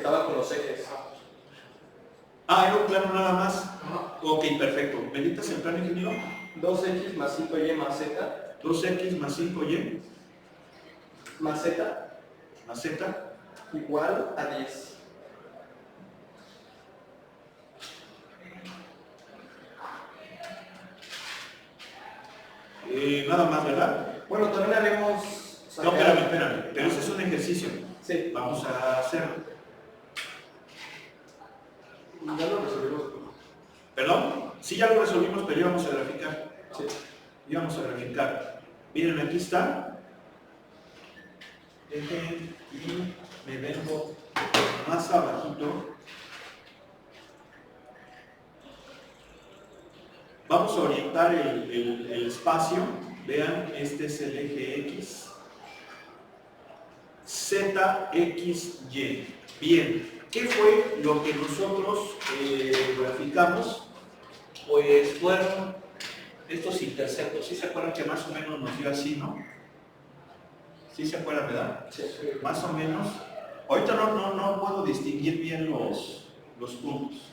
estaba con los ejes. Ah, era un plano nada más. Ok, perfecto. ¿Benditas el plano, ingeniero? 2x más 5y más z. 2x más 5y Más z. más z. Igual a 10. Nada más, ¿verdad? Bueno, también haremos... No, espérame. Pero ese es un ejercicio. Sí. Vamos a hacerlo. Ya lo resolvimos. ¿Perdón? Sí, ya lo resolvimos, pero íbamos a graficar. Sí. Íbamos a graficar. Miren, aquí está. Dejen y me vengo más abajito. Vamos a orientar el espacio. Vean, este es el eje X. Z, X, Y. Bien, ¿qué fue lo que nosotros graficamos? Pues fueron estos interceptos. ¿Sí se acuerdan que más o menos nos dio así, no? ¿Sí se acuerdan, verdad? Sí. Más o menos. Ahorita no puedo distinguir bien los puntos.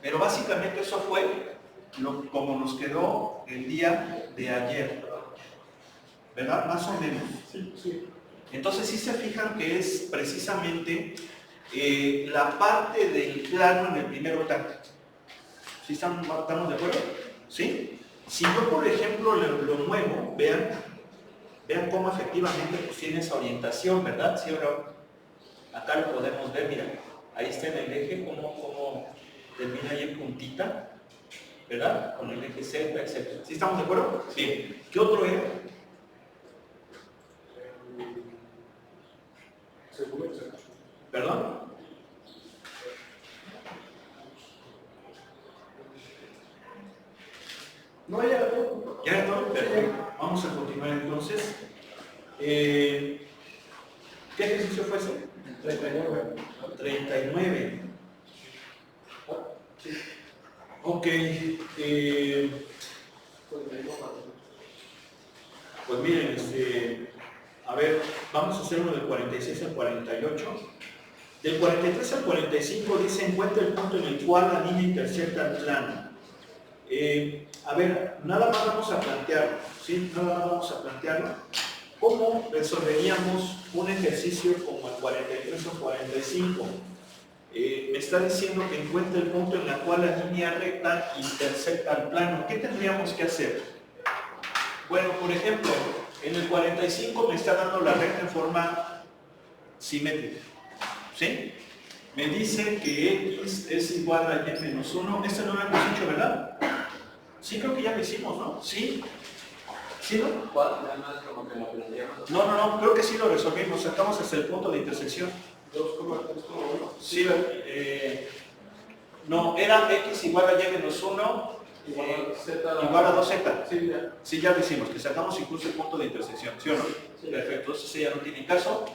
Pero básicamente eso fue como nos quedó el día de ayer. ¿Verdad? Más o menos. Sí. Entonces sí se fijan que es precisamente la parte del plano en el primer octavo. ¿Sí estamos de acuerdo? ¿Sí? Si yo, por ejemplo, lo muevo, vean cómo efectivamente pues, tiene esa orientación, ¿verdad? ¿Sí o no? Acá lo podemos ver, mira, ahí está en el eje, cómo termina ahí en puntita, ¿verdad? Con el eje Z, etc. ¿Sí estamos de acuerdo? Bien. ¿Qué otro era? ¿Perdón? No, ya era todo. ¿Ya era todo? Perfecto. Vamos a continuar entonces. ¿Qué ejercicio fue ese? 39. 39. Sí. Ok. Pues miren, a ver, vamos a hacer uno del 46 al 48. Del 43 al 45 dice, encuentra el punto en el cual la línea intercepta el plano. A ver, nada más vamos a plantearlo, ¿sí? Nada más vamos a plantearlo. ¿Cómo resolveríamos un ejercicio como el 43 o 45? Me está diciendo que encuentra el punto en el cual la línea recta intercepta el plano. ¿Qué tendríamos que hacer? Bueno, por ejemplo, en el 45 me está dando la recta en forma simétrica, ¿sí? Me dice que X es igual a Y menos 1. Este no lo hemos hecho, ¿verdad? Sí, creo que ya lo hicimos, ¿no? ¿Sí? ¿Sí, no? ¿Cuál? Como que lo planteamos. No, creo que sí lo resolvimos. Sacamos hasta el punto de intersección. 2,3,1. Sí, no, era X igual a Y menos 1 igual a 2Z. Sí, ya. Sí, ya lo hicimos, que sacamos incluso el punto de intersección, ¿sí o no? Sí. Perfecto, ese ya no tiene caso.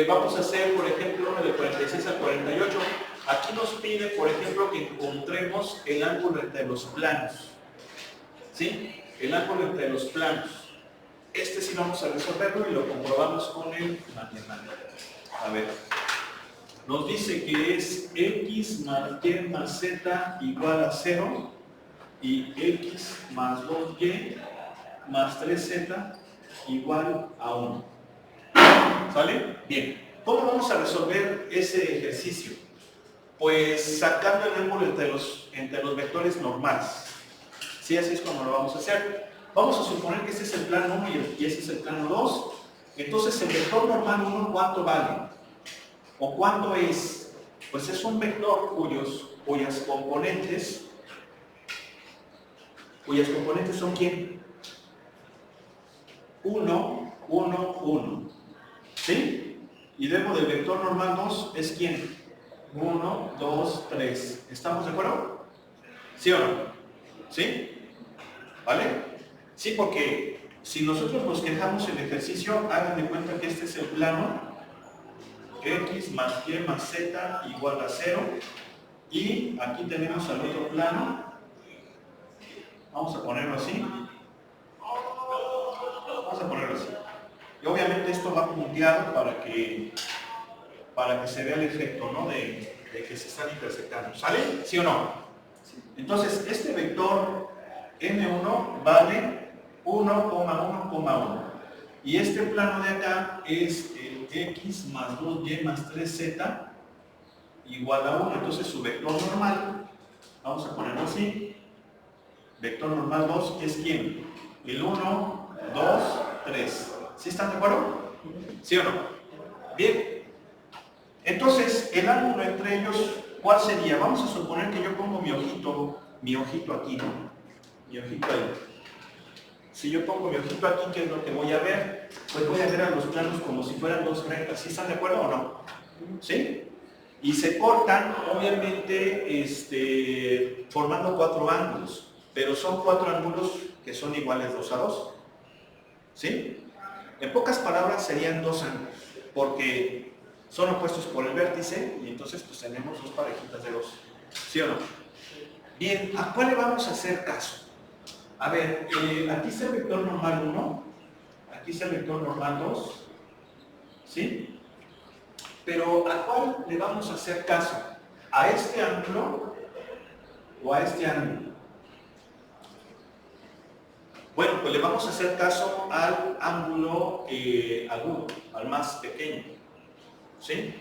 Vamos a hacer, por ejemplo, uno de 46 al 48. Aquí nos pide, por ejemplo, que encontremos el ángulo entre los planos. ¿Sí? El ángulo entre los planos. Este sí vamos a resolverlo y lo comprobamos con el matemático. A ver. Nos dice que es X más Y más Z igual a 0 y X más 2Y más 3Z igual a 1. ¿Sale? Bien. ¿Cómo vamos a resolver ese ejercicio? Pues sacando el ángulo entre los vectores normales. Sí, así es como lo vamos a hacer. Vamos a suponer que este es el plano 1 y este es el plano 2. Entonces, el vector normal 1, ¿cuánto vale? ¿O cuánto es? Pues es un vector cuyas componentes son ¿quién? 1, 1, 1. ¿Sí? Y luego del vector normal 2 es ¿quién? 1, 2, 3. ¿Estamos de acuerdo? ¿Sí o no? ¿Sí? ¿Vale? Sí, porque si nosotros nos quejamos el ejercicio, hagan de cuenta que este es el plano X más Y más Z igual a 0. Y aquí tenemos al otro plano. Vamos a ponerlo así. Vamos a ponerlo así. Y obviamente esto va punteado para que para que se vea el efecto, ¿no? de que se están intersectando. ¿Sale? ¿Sí o no? Entonces, este vector M1 vale 1,1,1. Y este plano de acá es el X más 2Y más 3Z igual a 1. Entonces, su vector normal, vamos a ponerlo así, vector normal 2 es ¿quién? El 1, 2, 3. ¿Sí están de acuerdo? ¿Sí o no? Bien. Entonces, el ángulo entre ellos, ¿cuál sería? Vamos a suponer que yo pongo mi ojito aquí, ¿no? Mi ojito ahí. Si yo pongo mi ojito aquí, ¿qué es lo que voy a ver? Pues voy a ver a los planos como si fueran dos rectas. ¿Sí están de acuerdo o no? ¿Sí? Y se cortan, obviamente, formando 4 ángulos. Pero son 4 ángulos que son iguales 2 a 2. ¿Sí? En pocas palabras serían 2 ángulos. Porque son opuestos por el vértice y entonces pues tenemos 2 parejitas de 2. ¿Sí o no? Bien, ¿a cuál le vamos a hacer caso? A ver, aquí está el vector normal 1, aquí está el vector normal 2, ¿sí? Pero ¿a cuál le vamos a hacer caso? ¿A este ángulo o a este ángulo? Bueno, pues le vamos a hacer caso al ángulo agudo, al más pequeño, ¿sí?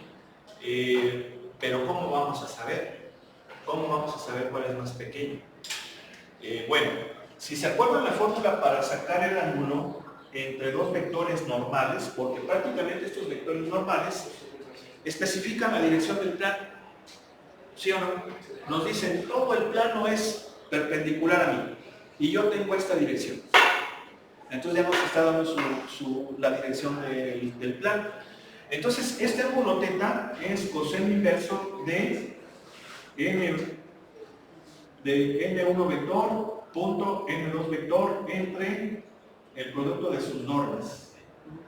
Pero ¿cómo vamos a saber? ¿Cómo vamos a saber cuál es más pequeño? Bueno, si se acuerdan la fórmula para sacar el ángulo entre dos vectores normales, porque prácticamente estos vectores normales especifican la dirección del plano, ¿sí o no? Nos dicen, todo el plano es perpendicular a mí, y yo tengo esta dirección. Entonces ya nos está dando la dirección del plano. Entonces, este ángulo θ es coseno inverso de n1 vector punto n2 vector entre el producto de sus normas.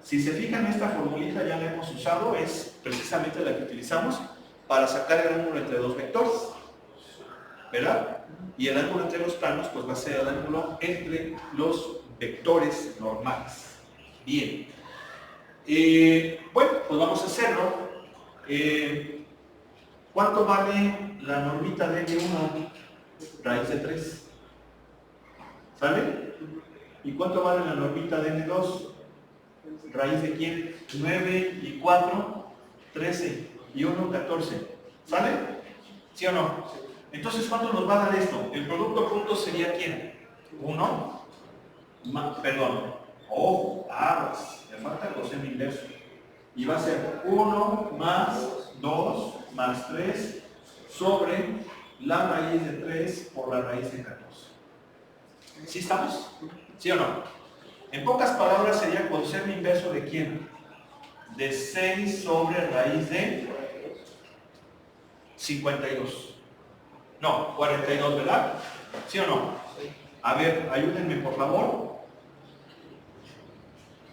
Si se fijan, esta formulita ya la hemos usado, es precisamente la que utilizamos para sacar el ángulo entre dos vectores, ¿verdad? Y el ángulo entre los planos pues va a ser el ángulo entre los vectores normales. Bien. Bueno, pues vamos a hacerlo. ¿Cuánto vale la normita de N1? Raíz de 3. ¿Sale? ¿Y cuánto vale la normita de N2? ¿Raíz de quién? 9 y 4, 13 y 1, 14. ¿Sale? ¿Sí o no? Entonces, ¿cuánto nos va a dar esto? El producto punto sería ¿quién? 1, perdón, me falta el coseno inverso. Y va a ser 1 más 2 más 3 sobre la raíz de 3 por la raíz de 14. ¿Sí estamos? ¿Sí o no? En pocas palabras sería coseno inverso de ¿quién? De 6 sobre raíz de 52. No, 42, ¿verdad? ¿Sí o no? A ver, ayúdenme por favor.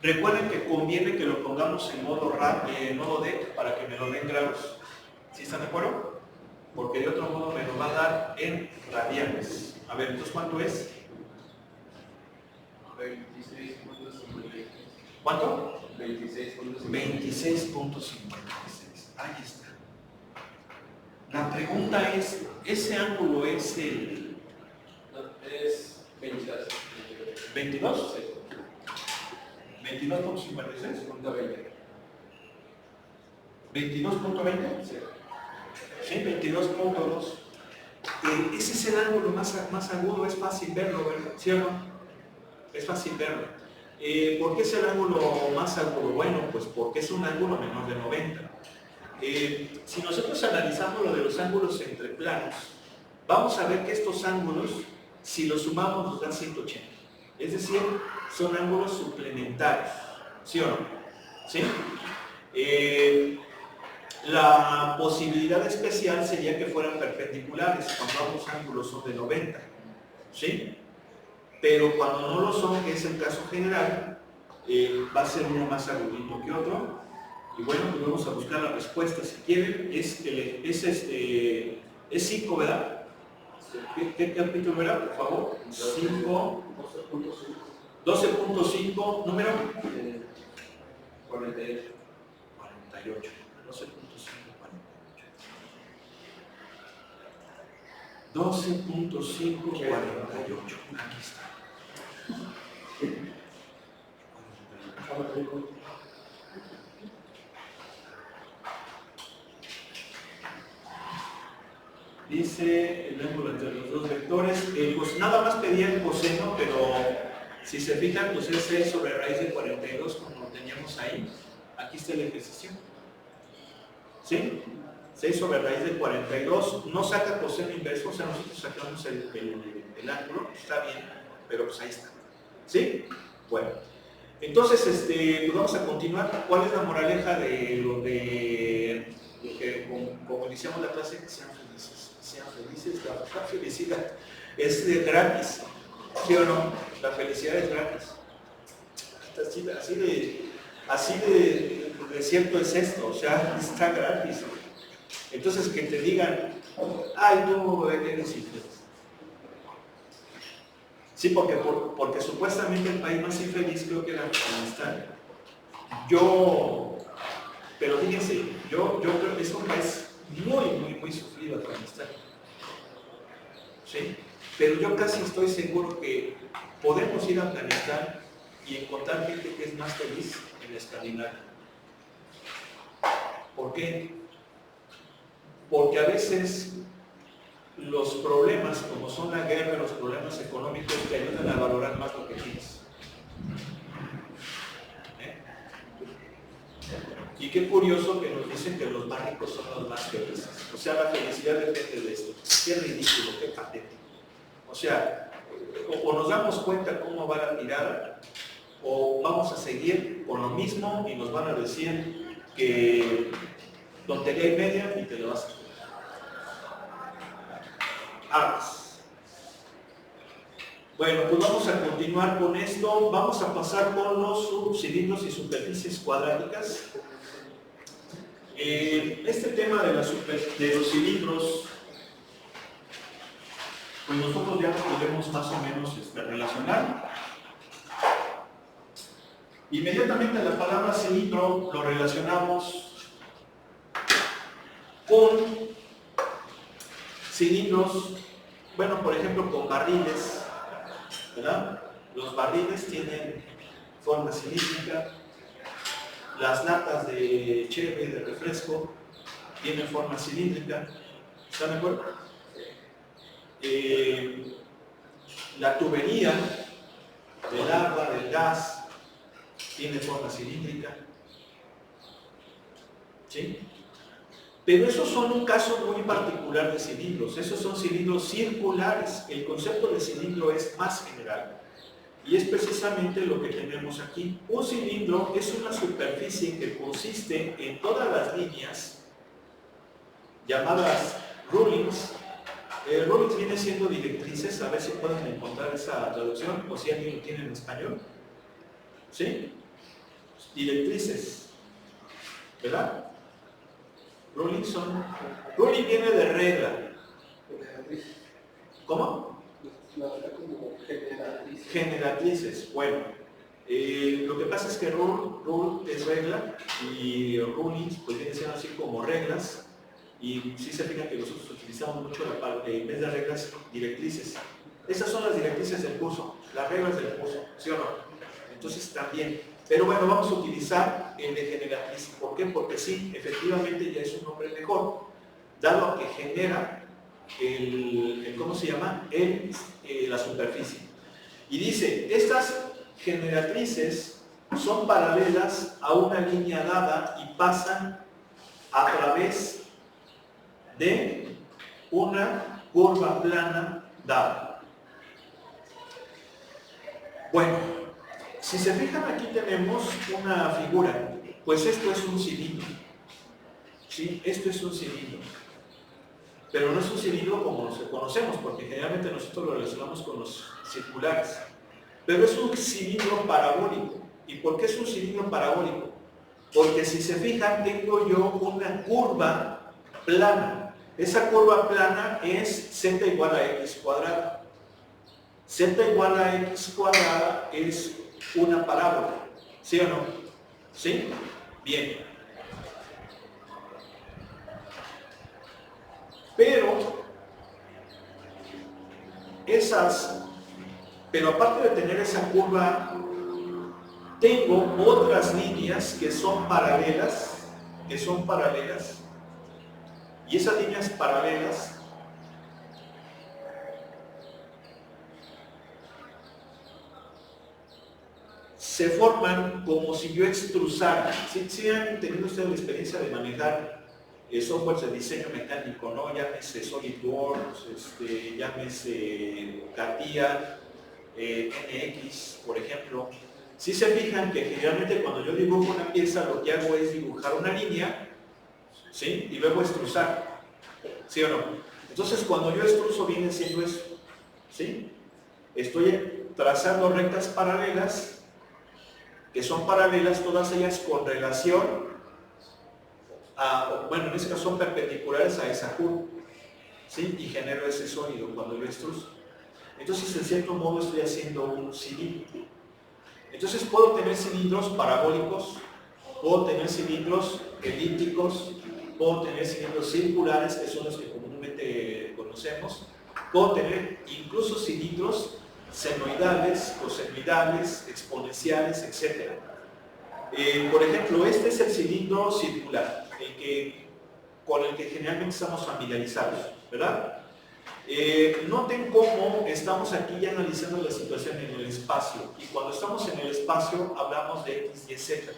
Recuerden que conviene que lo pongamos en modo DEC para que me lo den grados. ¿Sí están de acuerdo? Porque de otro modo me lo va a dar en radianes. A ver, entonces ¿cuánto es? 26.56. ¿Cuánto? 26.56. 26.56. Ahí está. La pregunta es, ¿ese ángulo es el Es 22. 22? Sí. 22.56. 22.20. ¿22.20? Sí. Sí, 22.2. Ese es el ángulo más agudo, es fácil verlo, ¿verdad? ¿Sí o no? Es fácil verlo. ¿Por qué es el ángulo más agudo? Bueno, pues porque es un ángulo menor de 90. Si nosotros analizamos lo de los ángulos entre planos, vamos a ver que estos ángulos, si los sumamos, nos dan 180. Es decir, son ángulos suplementarios. ¿Sí o no? ¿Sí? La posibilidad especial sería que fueran perpendiculares cuando ambos ángulos son de 90. ¿Sí? Pero cuando no lo son, que es el caso general, va a ser uno más agudito que otro. Y bueno, pues vamos a buscar la respuesta si quieren. Es 5, ¿verdad? ¿Qué capítulo era, por favor? 5. 12.5, número 48. 48. 12.5. 12.548. Aquí está. Dice el ángulo entre los dos vectores. Pues nada más pedía el coseno, pero si se fijan, pues es 6 sobre raíz de 42, como lo teníamos ahí. Aquí está el ejercicio. ¿Sí? 6 sobre raíz de 42. No saca coseno inverso, o sea, nosotros sacamos el ángulo, está bien, pero pues ahí está. ¿Sí? Bueno. Entonces, pues vamos a continuar. ¿Cuál es la moraleja de lo que como iniciamos la clase? Que sean felices. Sean felices. La felicidad es de gratis. ¿Sí o no? La felicidad es gratis. Así de cierto es esto, o sea, está gratis. Entonces que te digan, ay, tú eres infeliz. Sí, porque supuestamente el país más infeliz creo que era Afganistán. Pero fíjense, yo creo que es un país muy sufrido, Afganistán. ¿Sí? Pero yo casi estoy seguro que podemos ir a Afganistán y encontrar gente que es más feliz en Escandinavia. ¿Por qué? Porque a veces los problemas, como son la guerra, los problemas económicos, te ayudan a valorar más lo que tienes. Y qué curioso que nos dicen que los más ricos son los más felices. O sea, la felicidad depende de esto. Qué ridículo, qué patético. O sea, o nos damos cuenta cómo va la tirada, o vamos a seguir con lo mismo y nos van a decir que tontería y media y te lo vas a hacer. Bueno, pues vamos a continuar con esto. Vamos a pasar con los subcilindros y superficies cuadráticas. Este tema de los cilindros, pues nosotros ya lo podemos más o menos relacionar. Inmediatamente la palabra cilindro lo relacionamos con cilindros, bueno, por ejemplo, con barriles, ¿verdad? Los barriles tienen forma cilíndrica, las latas de cheve, de refresco, tienen forma cilíndrica, ¿están de acuerdo? La tubería del agua, del gas, tiene forma cilíndrica, ¿sí? Pero esos son un caso muy particular de cilindros. Esos son cilindros circulares. El concepto de cilindro es más general. Y es precisamente lo que tenemos aquí. Un cilindro es una superficie que consiste en todas las líneas llamadas rulings. Rulings viene siendo directrices. A ver si pueden encontrar esa traducción o si alguien lo tiene en español. ¿Sí? Directrices. ¿Verdad? Ruling ruling viene de regla. ¿Cómo? Generatrices. Bueno, lo que pasa es que rule es regla y rulings pues viene siendo así como reglas, y si se fijan que nosotros utilizamos mucho la parte, en vez de reglas, directrices. Esas son las directrices del curso, las reglas del curso, ¿sí o no? Entonces también. Pero bueno, vamos a utilizar el de generatriz. ¿Por qué? Porque sí, efectivamente ya es un nombre mejor, dado que genera ¿cómo se llama? La superficie. Y dice, estas generatrices son paralelas a una línea dada y pasan a través de una curva plana dada. Bueno, si se fijan, aquí tenemos una figura, pues esto es un cilindro. ¿Sí? Esto es un cilindro. Pero no es un cilindro como lo conocemos, porque generalmente nosotros lo relacionamos con los circulares. Pero es un cilindro parabólico. ¿Y por qué es un cilindro parabólico? Porque si se fijan, tengo yo una curva plana. Esa curva plana es z igual a x cuadrado. Z igual a x cuadrada es una parábola, ¿sí o no? ¿Sí? Bien. Pero esas, pero aparte de tener esa curva, tengo otras líneas que son paralelas, y esas líneas paralelas se forman como si yo extrusara. Si han tenido ustedes la experiencia de manejar software de diseño mecánico, ¿no? Llámese SolidWorks, llámese CATIA, NX, por ejemplo. Si se fijan que generalmente cuando yo dibujo una pieza, lo que hago es dibujar una línea, ¿sí? Y luego extrusar, ¿sí o no? Entonces cuando yo extruso viene siendo eso, ¿sí? Estoy trazando rectas paralelas, que son paralelas todas ellas con relación a, bueno, en este caso son perpendiculares a esa curva, ¿sí? Y genero ese sólido cuando lo extruso. Entonces, en cierto modo estoy haciendo un cilindro. Entonces puedo tener cilindros parabólicos, puedo tener cilindros elípticos, puedo tener cilindros circulares, que son los que comúnmente conocemos, puedo tener incluso cilindros senoidales, cosenoidales, exponenciales, etc. Por ejemplo, este es el cilindro circular, con el que generalmente estamos familiarizados, ¿verdad? Noten cómo estamos aquí ya analizando la situación en el espacio, y cuando estamos en el espacio hablamos de X, Y, Z.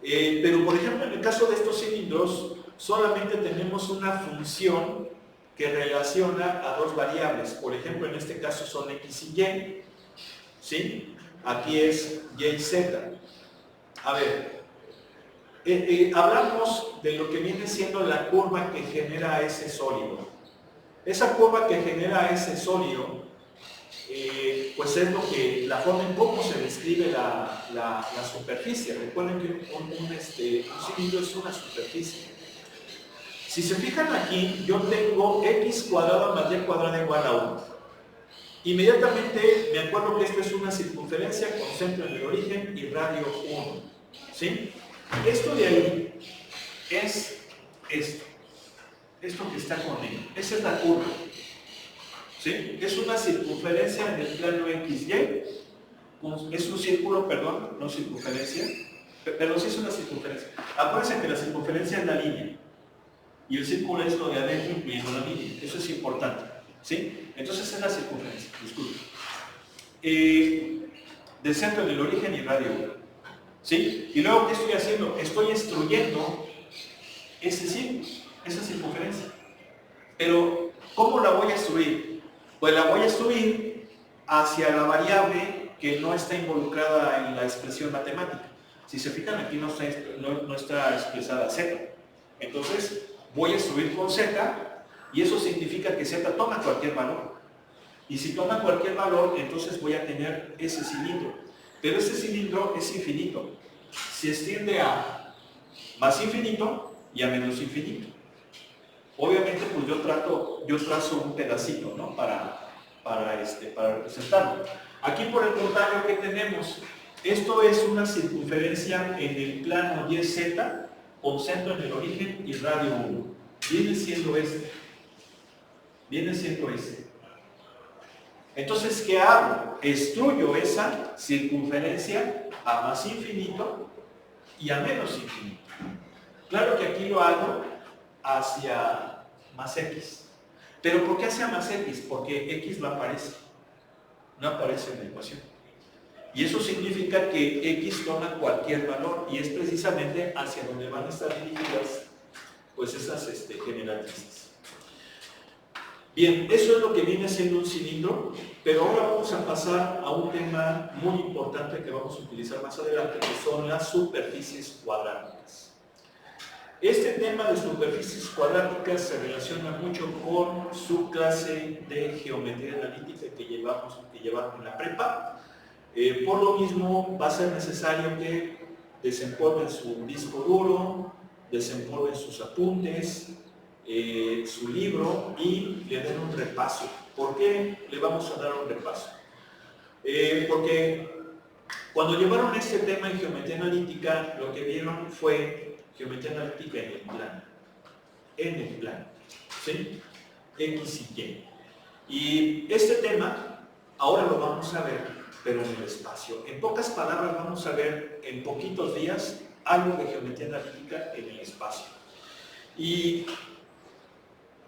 Pero por ejemplo en el caso de estos cilindros solamente tenemos una función que relaciona a dos variables. Por ejemplo en este caso son X y Y, ¿sí? Aquí es Y y Z. A ver, hablamos de lo que viene siendo la curva que genera ese sólido. Esa curva que genera ese sólido, pues es la forma en cómo se describe la superficie. Recuerden que un cilindro es una superficie. Si se fijan aquí, yo tengo x cuadrada más y cuadrada igual a 1. Inmediatamente me acuerdo que esto es una circunferencia con centro en el origen y radio 1. ¿Sí? Esto de ahí es esto. Esto que está con él. Esa es la curva. ¿Sí? Es una circunferencia en el plano XY. Es un círculo, perdón, no circunferencia. Pero sí es una circunferencia. Acuérdense que la circunferencia es la línea. Y el círculo es lo de adentro incluyendo la línea. Eso es importante. ¿Sí? Entonces es la circunferencia. Disculpe. Del centro del origen y radio 1. ¿Sí? Y luego, ¿qué estoy haciendo? Estoy extruyendo ese círculo, esa circunferencia. Pero, ¿cómo la voy a extruir? Pues la voy a extruir hacia la variable que no está involucrada en la expresión matemática. Si se fijan, aquí no está expresada z. Entonces, voy a extruir con z, y eso significa que z toma cualquier valor. Y si toma cualquier valor, entonces voy a tener ese cilindro. Pero ese cilindro es infinito. Se extiende a más infinito y a menos infinito. Obviamente, pues yo trazo un pedacito, ¿no? para representarlo. Aquí por el contrario, ¿qué tenemos? Esto es una circunferencia en el plano YZ con centro en el origen y radio 1. Viene siendo este. Entonces, ¿qué hago? Extruyo esa circunferencia a más infinito y a menos infinito. Claro que aquí lo hago hacia más x. ¿Pero por qué hacia más x? Porque x no aparece en la ecuación. Y eso significa que x toma cualquier valor, y es precisamente hacia donde van a estar dirigidas pues esas generalizas. Bien, eso es lo que viene siendo un cilindro, pero ahora vamos a pasar a un tema muy importante que vamos a utilizar más adelante, que son las superficies cuadráticas. Este tema de superficies cuadráticas se relaciona mucho con su clase de geometría analítica que llevaron en la prepa. Por lo mismo, va a ser necesario que desempolven su disco duro, desempolven sus apuntes, su libro, y le den un repaso. ¿Por qué le vamos a dar un repaso? Porque cuando llevaron este tema en geometría analítica, lo que vieron fue geometría analítica en el plano, ¿sí? X y Y. Y este tema ahora lo vamos a ver, pero en el espacio. En pocas palabras vamos a ver en poquitos días algo de geometría analítica en el espacio. Y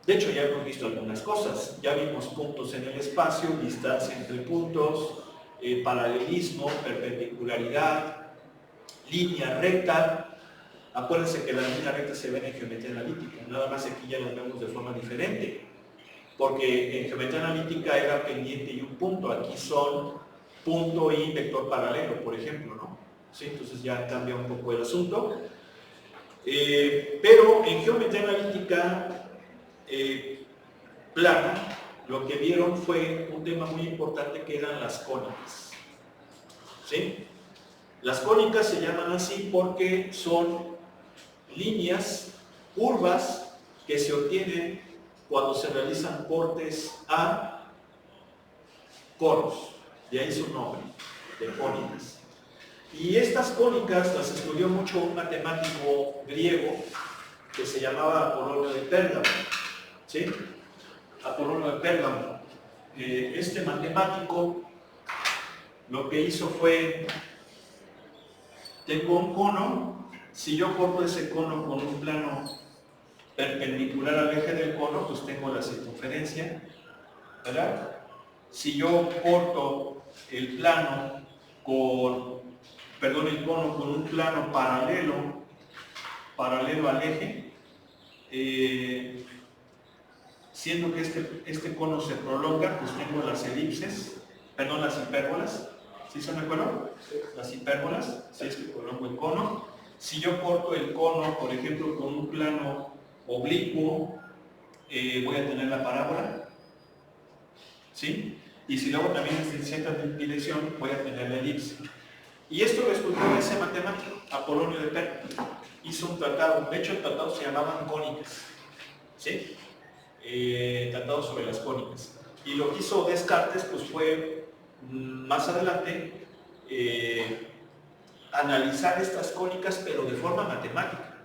de hecho ya hemos visto algunas cosas. Ya vimos puntos en el espacio, distancia entre puntos, paralelismo, perpendicularidad, línea recta. Acuérdense que las líneas rectas se ven en geometría analítica, nada más aquí ya las vemos de forma diferente, porque en geometría analítica era pendiente y un punto, aquí son punto y vector paralelo, por ejemplo, ¿no? ¿Sí? Entonces ya cambia un poco el asunto. Pero en geometría analítica plana, lo que vieron fue un tema muy importante que eran las cónicas. ¿Sí? Las cónicas se llaman así porque son líneas, curvas que se obtienen cuando se realizan cortes a conos, de ahí su nombre, de cónicas. Y estas cónicas las estudió mucho un matemático griego que se llamaba Apolonio de Pérgamo, ¿sí? Apolonio de Pérgamo. Este matemático lo que hizo fue, tengo un cono, si yo corto ese cono con un plano perpendicular al eje del cono, pues tengo la circunferencia, ¿verdad? Si yo corto el plano el cono con un plano paralelo al eje, siendo que este cono se prolonga, pues tengo las elipses, perdón, las hipérbolas, ¿sí se me acuerdan? Las hipérbolas, si es que prolongo el cono. Si yo corto el cono, por ejemplo, con un plano oblicuo, voy a tener la parábola, ¿sí? Y si luego también en cierta dirección, voy a tener la elipse. Y esto lo estudió ese matemático, Apolonio de Pérgamo. Hizo un tratado, de hecho el tratado se llamaban cónicas, ¿sí? Tratado sobre las cónicas. Y lo que hizo Descartes, pues fue, más adelante, analizar estas cónicas, pero de forma matemática.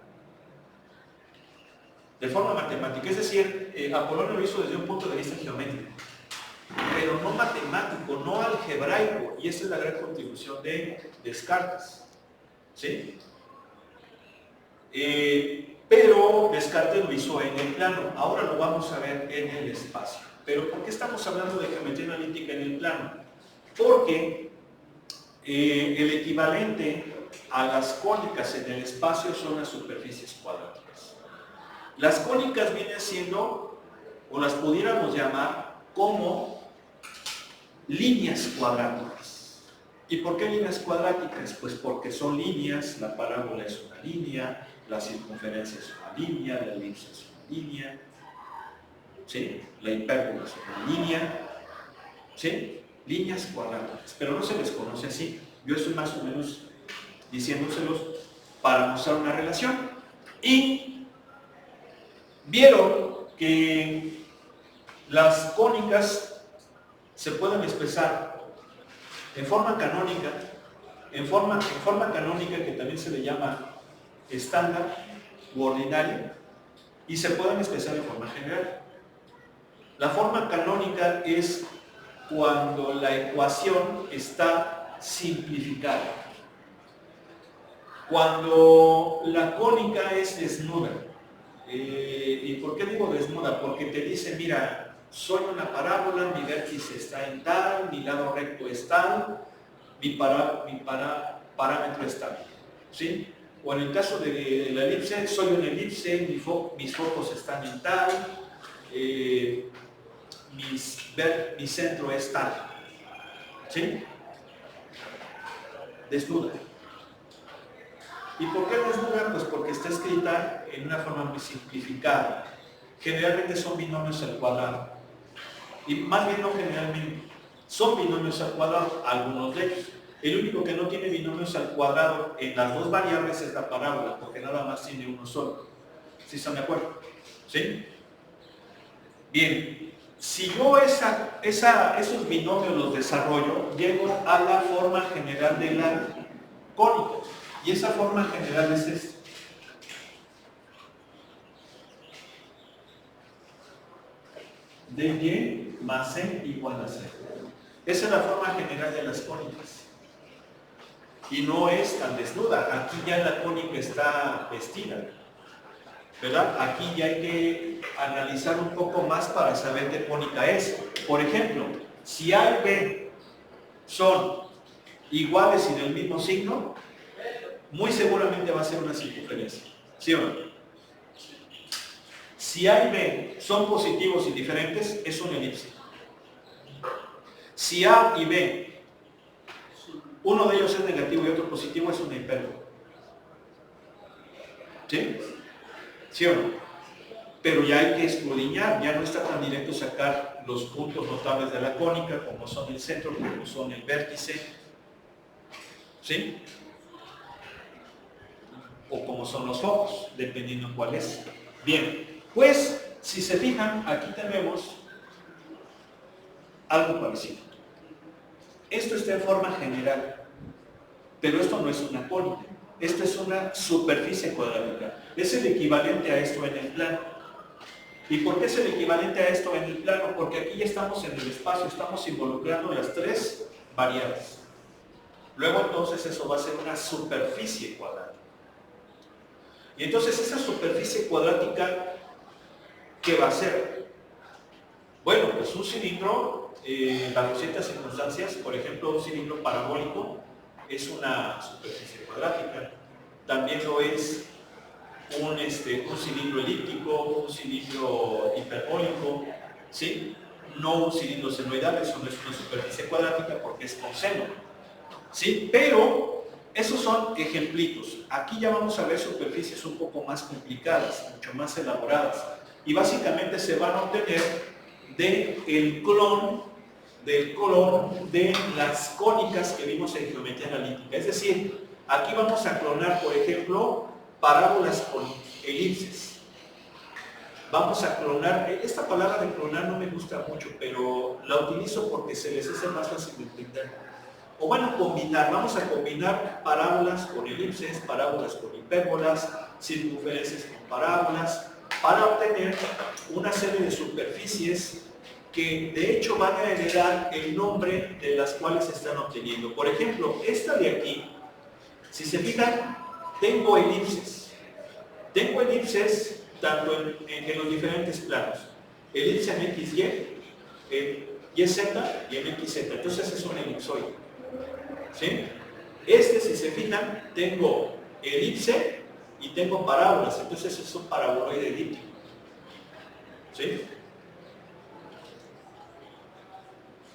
De forma matemática, es decir, Apolonio lo hizo desde un punto de vista geométrico, pero no matemático, no algebraico, y esa es la gran contribución de Descartes, ¿sí? Pero Descartes lo hizo en el plano, ahora lo vamos a ver en el espacio. Pero ¿por qué estamos hablando de geometría analítica en el plano? Porque el equivalente a las cónicas en el espacio son las superficies cuadráticas. Las cónicas vienen siendo, o las pudiéramos llamar, como líneas cuadráticas. ¿Y por qué líneas cuadráticas? Pues porque son líneas, la parábola es una línea, la circunferencia es una línea, la elipse es una línea, ¿sí? La hipérbola es una línea, ¿sí? Líneas cuadráticas, pero no se les conoce así. Yo estoy más o menos diciéndoselos para mostrar una relación. Y vieron que las cónicas se pueden expresar en forma canónica, en forma canónica que también se le llama estándar u ordinaria, y se pueden expresar en forma general. La forma canónica es cuando la ecuación está simplificada. Cuando la cónica es desnuda. ¿Y por qué digo desnuda? Porque te dice, mira, soy una parábola, mi vértice está en tal, mi lado recto es tal, mi parámetro es tal, ¿sí? O en el caso de la elipse, soy una elipse, mis focos están en tal, mi centro es tal, ¿sí? Desnuda. ¿Y por qué desnuda? Pues porque está escrita en una forma muy simplificada. Generalmente son binomios al cuadrado. Y más bien no generalmente, son binomios al cuadrado, algunos de ellos. El único que no tiene binomios al cuadrado en las dos variables es la parábola, porque nada más tiene uno solo. ¿Sí están de acuerdo? ¿Sí? Bien, si yo esos binomios los desarrollo, llego a la forma general de la cónica. Y esa forma general es esta. De Y más C igual a 0. Esa es la forma general de las cónicas. Y no es tan desnuda. Aquí ya la cónica está vestida, ¿verdad? Aquí ya hay que analizar un poco más para saber qué cónica es. Por ejemplo, si A y B son iguales y del mismo signo, muy seguramente va a ser una circunferencia. ¿Sí o no? Si A y B son positivos y diferentes, es una elipse. Si A y B, uno de ellos es negativo y otro positivo, es una hipérbola. ¿Sí? ¿Sí o no? Pero ya hay que escudriñar, ya no está tan directo sacar los puntos notables de la cónica, como son el centro, como son el vértice, ¿sí? O como son los focos, dependiendo cuál es. Bien, pues, si se fijan, aquí tenemos algo parecido. Esto está en forma general, pero esto no es una cónica, esto es una superficie cuadrática. Es el equivalente a esto en el plano. ¿Y por qué es el equivalente a esto en el plano? Porque aquí ya estamos en el espacio, estamos involucrando las tres variables. Luego entonces eso va a ser una superficie cuadrática. Y entonces esa superficie cuadrática, ¿qué va a ser? Bueno, pues un cilindro, bajo ciertas circunstancias, por ejemplo, un cilindro parabólico es una superficie cuadrática. También lo es un cilindro elíptico, un cilindro hiperbólico, ¿sí? No un cilindro senoidal, eso no es una superficie cuadrática porque es con seno, ¿sí? Pero esos son ejemplitos. Aquí ya vamos a ver superficies un poco más complicadas, mucho más elaboradas, y básicamente se van a obtener del clon de las cónicas que vimos en geometría analítica. Es decir, aquí vamos a clonar, por ejemplo, parábolas con elipses. Vamos a clonar, esta palabra de clonar no me gusta mucho, pero la utilizo porque se les hace más fácil de entender. O bueno, combinar, vamos a combinar parábolas con elipses, parábolas con hipérbolas, circunferencias con parábolas, para obtener una serie de superficies que de hecho van a heredar el nombre de las cuales se están obteniendo. Por ejemplo, esta de aquí, si se fijan, tengo elipses. Tengo elipses tanto en los diferentes planos. Elipse en XY, en YZ y en XZ. Entonces es un elipsoide. ¿Sí? Si se fijan, tengo elipse y tengo parábolas. Entonces es un paraboloide elíptico. ¿Sí?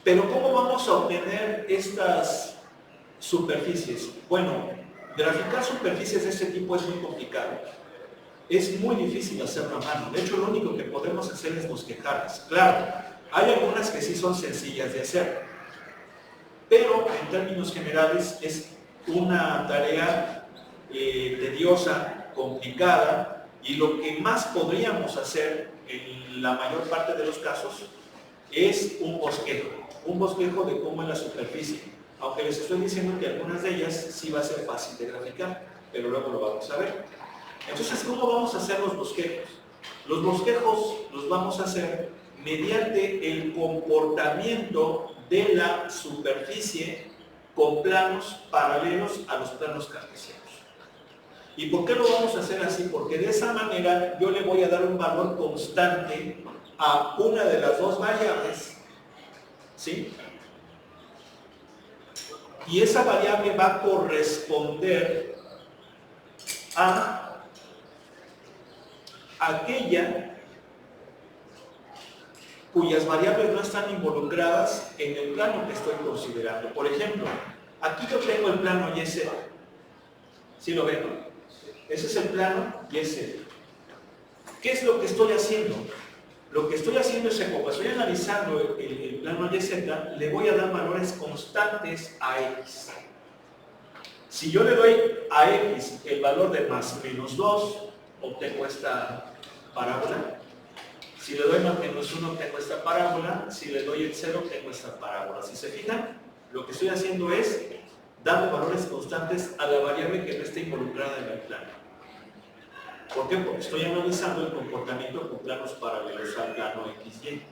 Pero ¿cómo vamos a obtener estas superficies? Bueno, graficar superficies de este tipo es muy complicado. Es muy difícil hacerlo a mano. De hecho, lo único que podemos hacer es bosquejarlas. Claro, hay algunas que sí son sencillas de hacer, pero en términos generales es una tarea tediosa, complicada, y lo que más podríamos hacer en la mayor parte de los casos es un bosquejo de cómo es la superficie, aunque les estoy diciendo que algunas de ellas sí va a ser fácil de graficar, pero luego lo vamos a ver. Entonces, ¿cómo vamos a hacer los bosquejos? Los bosquejos los vamos a hacer mediante el comportamiento de la superficie con planos paralelos a los planos cartesianos. ¿Y por qué lo vamos a hacer así? Porque de esa manera yo le voy a dar un valor constante a una de las dos variables, ¿sí? Y esa variable va a corresponder a aquella cuyas variables no están involucradas en el plano que estoy considerando. Por ejemplo, aquí yo tengo el plano YZ. ¿Sí lo ven, no? Ese es el plano YZ. ¿Qué es lo que estoy haciendo? Lo que estoy haciendo es que como estoy analizando el plano YZ, le voy a dar valores constantes a X. Si yo le doy a X el valor de más menos 2, obtengo esta parábola. Si le doy más menos 1, obtengo esta parábola. Si le doy el 0, obtengo esta parábola. Si se fijan, lo que estoy haciendo es darle valores constantes a la variable que no está involucrada en el plano. ¿Por qué? Porque estoy analizando el comportamiento con planos paralelos al plano XY.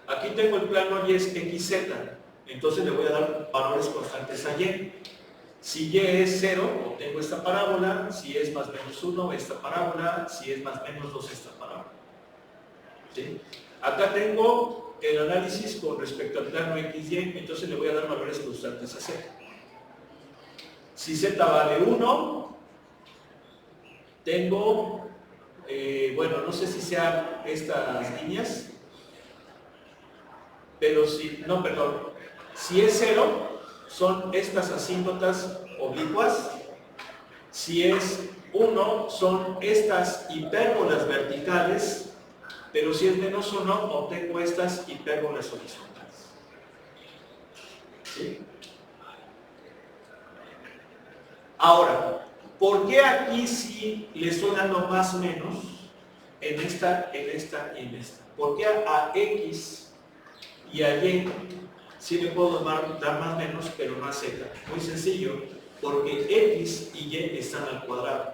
Aquí tengo el plano y es XZ, entonces le voy a dar valores constantes a Y. Si Y es 0, obtengo esta parábola. Si es más menos 1, esta parábola. Si es más menos 2, esta parábola. ¿Sí? Acá tengo el análisis con respecto al plano XY, entonces le voy a dar valores constantes a Z. Si Z vale 1, tengo, bueno, no sé si sean estas líneas, pero si, no, perdón, si es 0, son estas asíntotas oblicuas. Si es 1, son estas hipérbolas verticales. Pero si es menos 1, obtengo estas hipérbolas horizontales. ¿Sí? Ahora, ¿por qué aquí sí le estoy dando más o menos en esta y en esta? ¿Por qué a X y a Y sí le puedo dar más menos, pero más Z? Muy sencillo, porque X y Y están al cuadrado.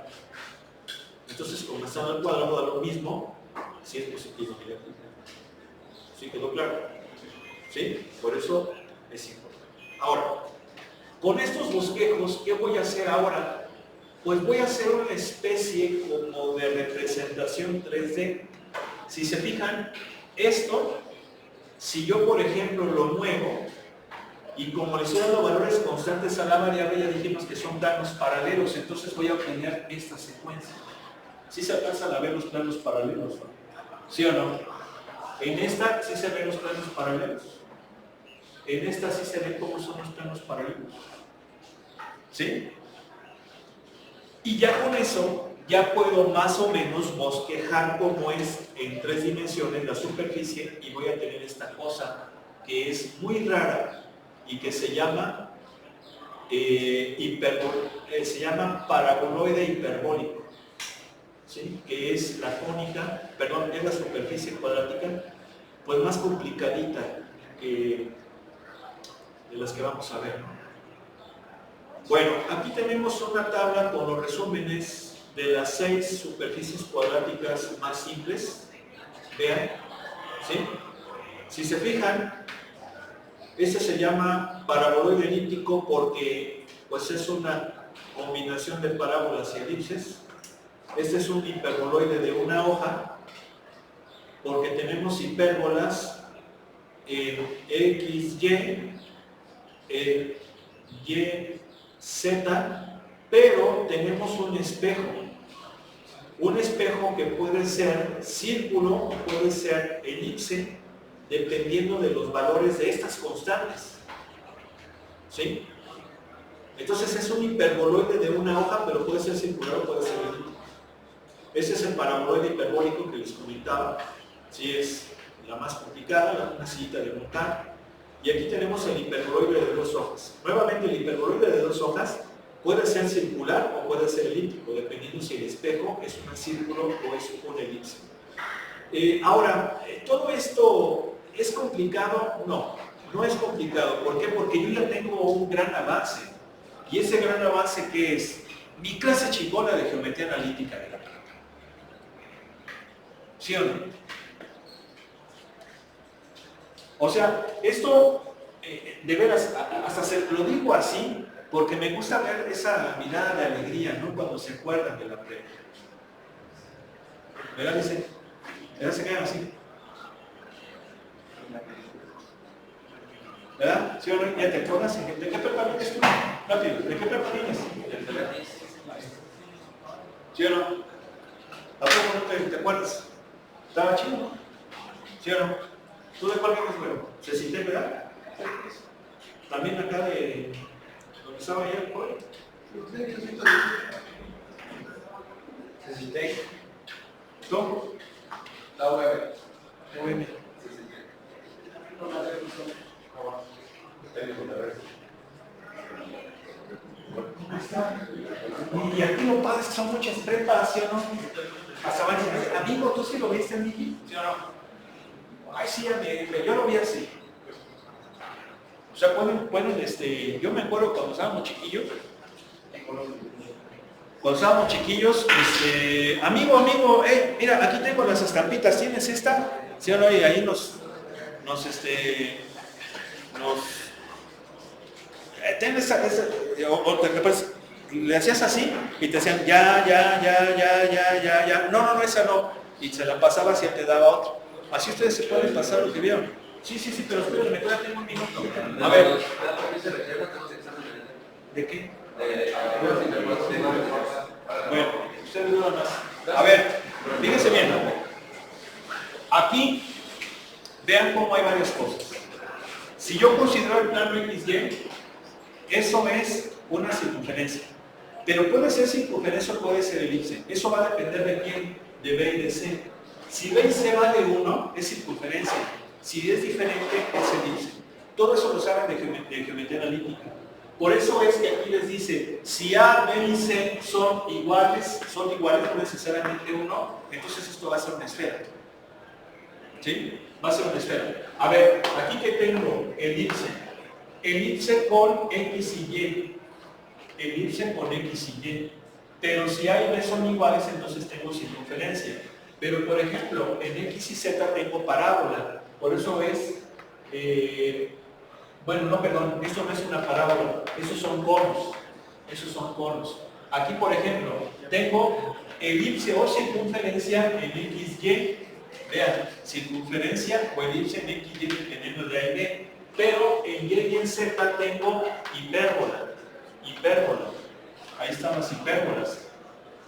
Entonces, como están al cuadrado, da lo mismo si es positivo o negativo. ¿Sí quedó claro? ¿Sí? Por eso es importante. Ahora, con estos bosquejos, ¿qué voy a hacer ahora? Pues voy a hacer una especie como de representación 3D. Si se fijan, esto, si yo por ejemplo lo muevo, y como le estoy dando valores constantes a la variable, ya dijimos que son planos paralelos, entonces voy a obtener esta secuencia. ¿Sí se alcanzan a ver los planos paralelos? ¿Sí o no? En esta sí se ven los planos paralelos. En esta sí se ven cómo son los planos paralelos. ¿Sí? Y ya con eso, ya puedo más o menos bosquejar cómo es en 3 dimensiones la superficie, y voy a tener esta cosa que es muy rara y que se llama se llama paraboloide hiperbólico. ¿Sí? Que es la cónica, perdón, es la superficie cuadrática, pues más complicadita de las que vamos a ver, ¿no? Bueno, aquí tenemos una tabla con los resúmenes de las 6 superficies cuadráticas más simples. Vean, ¿sí? Si se fijan, este se llama paraboloide elíptico porque pues es una combinación de parábolas y elipses. Este es un hiperboloide de una hoja, porque tenemos hipérbolas en X, Y, en Y, Z, pero tenemos un espejo. Un espejo que puede ser círculo, puede ser elipse, dependiendo de los valores de estas constantes. ¿Sí? Entonces es un hiperboloide de una hoja, pero puede ser circular o puede ser elíptico. Ese es el paraboloide hiperbólico que les comentaba. Sí, es la más complicada, la más sencilla de montar. Y aquí tenemos el hiperboloide de 2 hojas. Nuevamente, el hiperboloide de 2 hojas puede ser circular o puede ser elíptico, dependiendo si el espejo es un círculo o es un elipse. Ahora, ¿todo esto es complicado? No, no es complicado. ¿Por qué? Porque yo ya tengo un gran avance. ¿Y ese gran avance qué es? Mi clase chingona de geometría analítica de la prepa. ¿Sí o no? O sea, esto, de veras, hasta lo digo así, porque me gusta ver esa mirada de alegría, ¿no? Cuando se acuerdan de la prepa. ¿Verdad? ¿Verdad? Se quedan así. ¿Verdad? ¿Sí o no? ¿Ya te acuerdas? ¿De qué prepa vienes tú? Rápido, ¿de qué prepa vienes? ¿Sí o no? ¿A poco no te acuerdas? ¿Estaba chido, no? ¿Sí o no? ¿Tú de cuál vienes, luego? ¿Se siente, verdad? También acá de donde estaba ayer, por ahí. ¿Se siente? ¿Tú? La UM. UM. Y aquí lo padre es que son muchas prepas, ¿sí o no? Hasta van a decir, amigo, ¿tú sí lo viste, Miki? ¿Sí o no? Ay, sí, yo lo vi así. O sea, yo me acuerdo cuando estábamos chiquillos, amigo, mira, aquí tengo las estampitas, ¿tienes esta? ¿Sí o no? Y ahí nos después le hacías así y te decían ya, no, esa no, y se la pasabas y él te daba otra. Así ustedes se pueden pasar lo que vieron. Sí, pero espérenme, todavía tengo un minuto. A ver. ¿De qué? Bueno, ustedes nada más. A ver, fíjense bien. Aquí, vean cómo hay varias cosas. Si yo considero el plano XY, eso es una circunferencia. Pero puede ser circunferencia o puede ser elipse. Eso va a depender de quién, de B y de C. Si B y C vale 1, es circunferencia. Si es diferente, es elipse. Todo eso lo saben de geometría analítica. Por eso es que aquí les dice, si A, B y C son iguales, no necesariamente 1, entonces esto va a ser una esfera. ¿Sí? Va a ser una esfera. A ver, aquí que tengo elipse. Elipse con X y Y. Elipse con X y Y. Pero si A y B son iguales, entonces tengo circunferencia. Pero por ejemplo, en X y Z tengo parábola. Por eso es... esto no es una parábola. Esos son conos. Aquí, por ejemplo, tengo elipse o circunferencia en XY. Vean, circunferencia o elipse en XY dependiendo de A y B. Pero en Y y en Z tengo hipérbola. Ahí están las hipérbolas.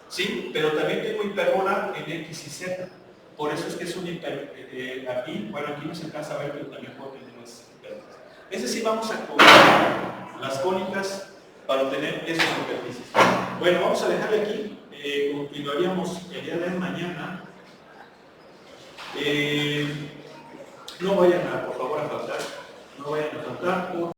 ¿Sí? Pero también tengo hipérbola en X y Z. Por eso es que es un aquí no se alcanza a ver, pero también puedo tener las hipérbolas. Es decir, vamos a cobrar las cónicas para obtener esas superficies. Bueno, vamos a dejarle aquí. Continuaríamos el día de mañana. No vayan por favor a faltar.